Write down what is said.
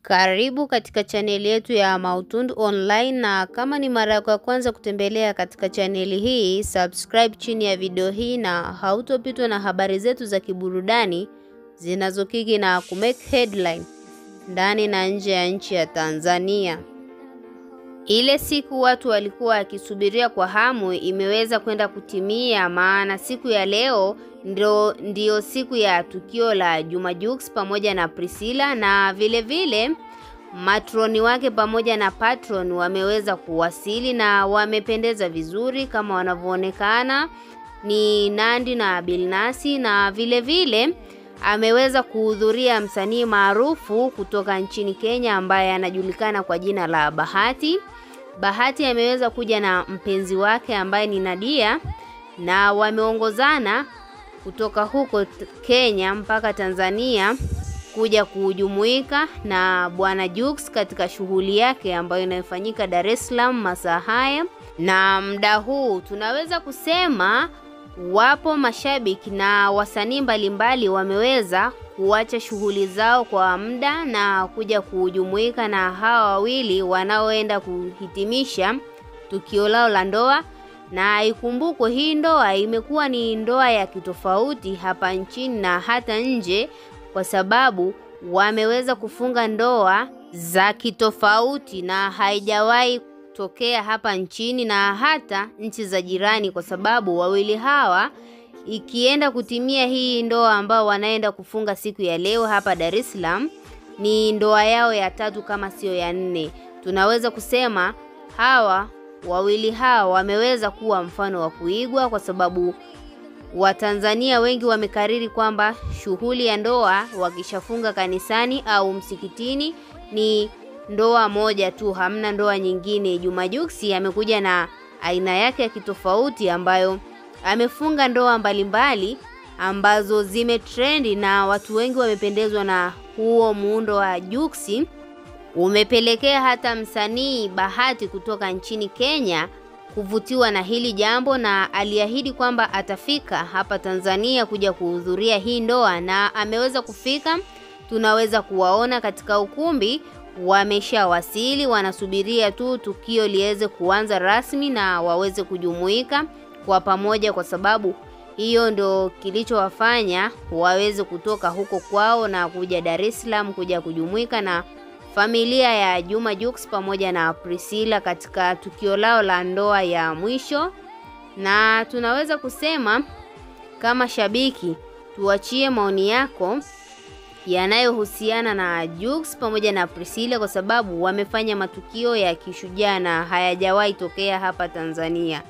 Karibu katika chaneli yetu ya Mautundu Online, na kama ni mara yako ya kwanza kutembelea katika chaneli hii, subscribe chini ya video hii na hautopitwa na habari zetu za kiburudani zinazokiki na kumake headline ndani na nje ya nchi ya Tanzania. Ile siku watu walikuwa wakisubiria kwa hamu imeweza kwenda kutimia, maana siku ya leo ndio siku ya tukio la Juma Jux pamoja na Priscilla, na vile vile matroni wake pamoja na patron wameweza kuwasili na wamependeza vizuri kama wanavyoonekana ni Nandy na Billnass, na vile vile ameweza kuhudhuria msanii maarufu kutoka nchini Kenya ambaye anajulikana kwa jina la Bahati. Bahati ameweza kuja na mpenzi wake ambaye ni Nadia, na wameongozana kutoka huko Kenya mpaka Tanzania kuja kujumuika na Bwana Jux katika shughuli yake ambayo inafanyika Dar es Salaam masaa haya. Na muda huu tunaweza kusema wapo mashabiki na wasanii mbalimbali wameweza kuacha shughuli zao kwa muda na kuja kujumuika na hawa wawili wanaoenda kuhitimisha tukio lao la ndoa. Na ikumbukwe hii ndoa imekuwa ni ndoa ya kitofauti hapa nchini na hata nje, kwa sababu wameweza kufunga ndoa za kitofauti na haijawahi tokea hapa nchini na hata nchi za jirani, kwa sababu wawili hawa ikienda kutimia hii ndoa ambao wanaenda kufunga siku ya leo hapa Dar es Salaam ni ndoa yao ya 3 kama sio ya 4. Tunaweza kusema wawili hawa wameweza kuwa mfano wa kuigwa, kwa sababu Watanzania wengi wamekariri kwamba shughuli ya ndoa wakishafunga kanisani au msikitini ni ndoa moja tu, hamna ndoa nyingine. Juma Jux amekuja na aina yake ya kitofauti ambayo amefunga ndoa mbalimbali ambazo zimetrendi na watu wengi wamependezwa na huo muundo wa Jux. Umepelekea hata msanii Bahati kutoka nchini Kenya kuvutiwa na hili jambo, na aliahidi kwamba atafika hapa Tanzania kuja kuhudhuria hii ndoa, na ameweza kufika. Tunaweza kuwaona katika ukumbi wameshawasili, wanasubiria tu tukio liweze kuanza rasmi na waweze kujumuika kwa pamoja, kwa sababu hiyo ndo kilichowafanya waweze kutoka huko kwao na kuja Dar es Salaam kuja kujumuika na familia ya Juma Jux pamoja na Priscilla katika tukio lao la ndoa ya mwisho. Na tunaweza kusema kama shabiki, tuachie maoni yako yanayohusiana na Jux pamoja na Priscilla, kwa sababu wamefanya matukio ya kishujaa na hayajawahi tokea hapa Tanzania.